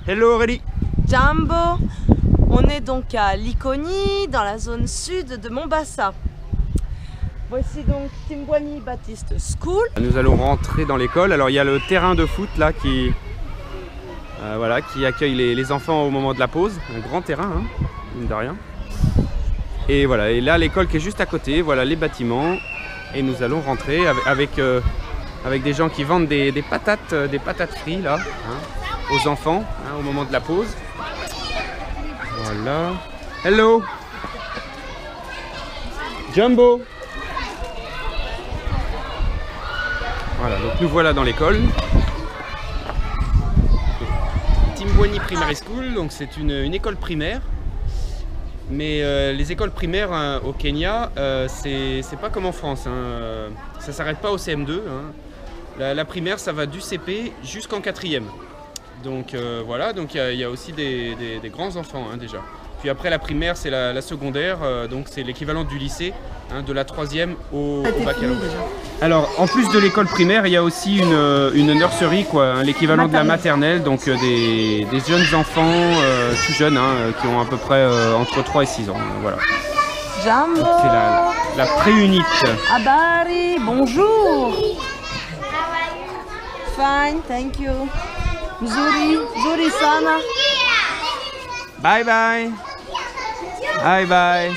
Hello Aurélie. Jumbo. On est donc à Likoni, dans la zone sud de Mombasa. Voici donc Timbwani Baptist School. Nous allons rentrer dans l'école. Alors il y a le terrain de foot là qui accueille les enfants au moment de la pause. Un grand terrain, hein, mine de rien. Et voilà, et là l'école qui est juste à côté, voilà les bâtiments. Et nous allons rentrer avec des gens qui vendent des patates frites là, hein, aux enfants, hein, au moment de la pause. Voilà. Hello Jumbo. Voilà, donc nous voilà dans l'école. Timbwani Primary School, donc c'est une école primaire. Mais les écoles primaires au Kenya, c'est pas comme en France, hein. Ça s'arrête pas au CM2. Hein. La primaire, ça va du CP jusqu'en 4e. Donc voilà, donc il y a aussi des grands enfants, hein, déjà. Puis après la primaire, c'est la secondaire, donc c'est l'équivalent du lycée, hein, de la 3e au baccalauréat. Alors en plus de l'école primaire, il y a aussi une nursery, quoi, hein, l'équivalent de la maternelle, donc des jeunes enfants tout jeunes, hein, qui ont à peu près entre 3 et 6 ans. Voilà. Jumbo. C'est la pré-unite. Habari, bonjour. Fine, thank you. Zuri sana. Bye bye. Bye bye.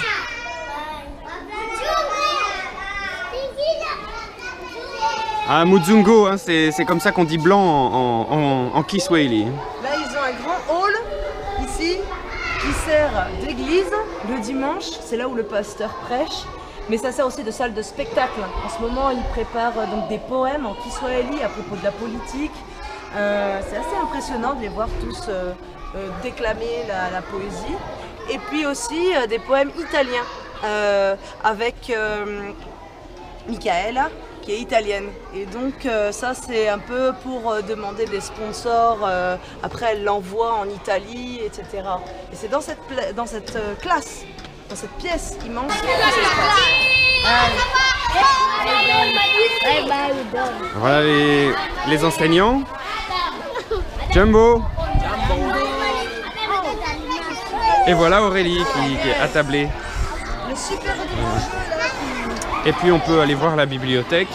Ah, Muzungo, hein, c'est comme ça qu'on dit blanc en Kiswahili. Là, ils ont un grand hall ici qui sert d'église le dimanche. C'est là où le pasteur prêche. Mais ça sert aussi de salle de spectacle. En ce moment, ils préparent donc des poèmes en Kiswahili à propos de la politique. C'est assez impressionnant de les voir tous déclamer la poésie. Et puis aussi des poèmes italiens avec Michaela, qui est italienne. Et donc ça, c'est un peu pour demander des sponsors. Après, elle l'envoie en Italie, etc. Et c'est dans cette classe, dans cette pièce immense, que ça se passe. Voilà les enseignants. Jumbo. Et voilà Aurélie qui est attablée. Le super jeu là. Et puis on peut aller voir la bibliothèque.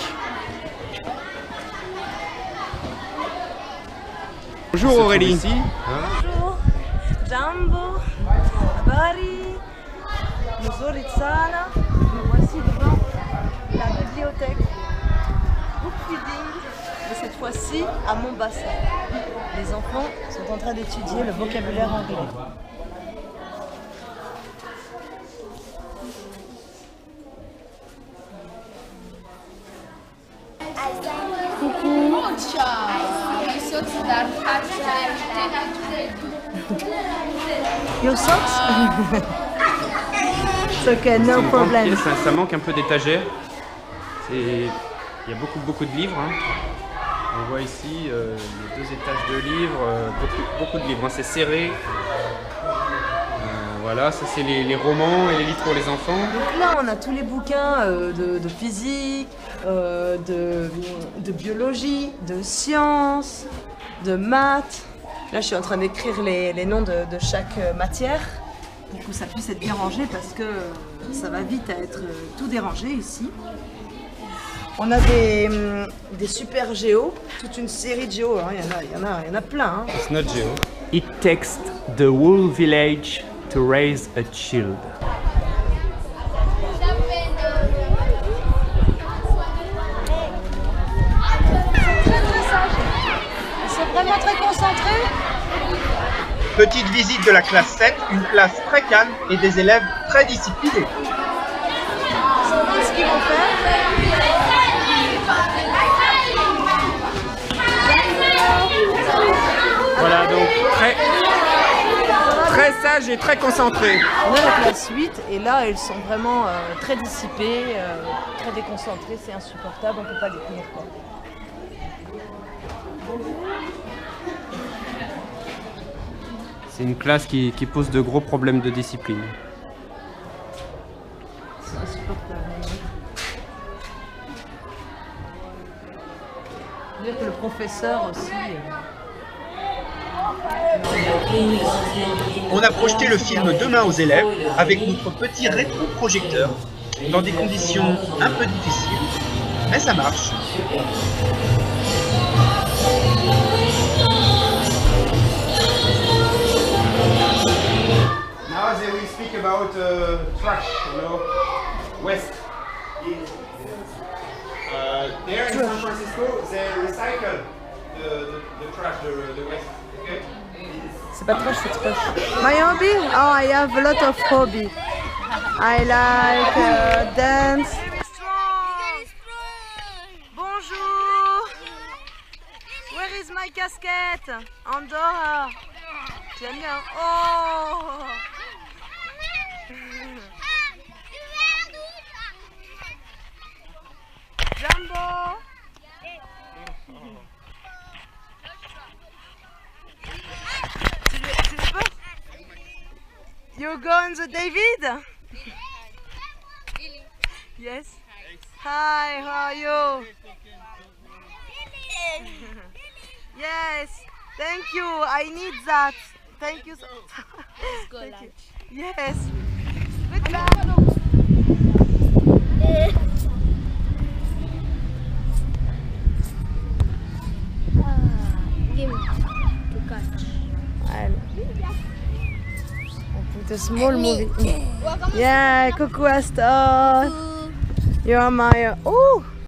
Bonjour Aurélie. Bonjour. Jumbo. Habari. Mzuri sana. Nous voici devant la bibliothèque. Book reading. Et cette fois-ci à Mombasa. Les enfants sont en train d'étudier le vocabulaire anglais. Coucou. Your socks? It's okay, no problem. Ça manque un peu d'étagères. Il y a beaucoup de livres. Hein. On voit ici les 2 étages de livres, beaucoup de livres. Hein. C'est serré. Voilà, ça c'est les romans et les livres pour les enfants. Donc là, on a tous les bouquins de physique, de biologie, de sciences, de maths. Là, je suis en train d'écrire les noms de chaque matière pour que ça puisse être bien rangé parce que ça va vite à être tout dérangé ici. On a des super géos, toute une série de géos. Hein. Il y en a plein. Hein. It's not geo. It takes the whole village to raise a child. Très sages. Ils sont vraiment très concentrés. Petite visite de la classe 7, une classe très calme et des élèves très disciplinés. Ils savent ce qu'ils vont faire. Voilà, donc très sage et très concentré. On a la classe 8 et là, elles sont vraiment très dissipées, très déconcentrées. C'est insupportable, on ne peut pas les tenir compte. C'est une classe qui pose de gros problèmes de discipline. C'est insupportable. Je veux dire que le professeur aussi On a projeté le film Demain aux élèves avec notre petit rétroprojecteur dans des conditions un peu difficiles, mais ça marche. Now they will speak about trash, you know, waste. There in San Francisco, they recycle the trash, the waste. Okay? C'est pas trash, c'est trash. My hobby? Oh, I have a lot of hobby. I like dance. Bonjour. Where is my casquette? Andorra. Tu aimes bien? Oh. Jumbo. Tu veux pas? You go on the David? Yes. Hi, how are you? Yes. Thank you. I need that. Thank you. Thank you. Yes. Goodbye. Give me to catch. It's a small movie. Yeah, coucou Astor. You are my. Oh.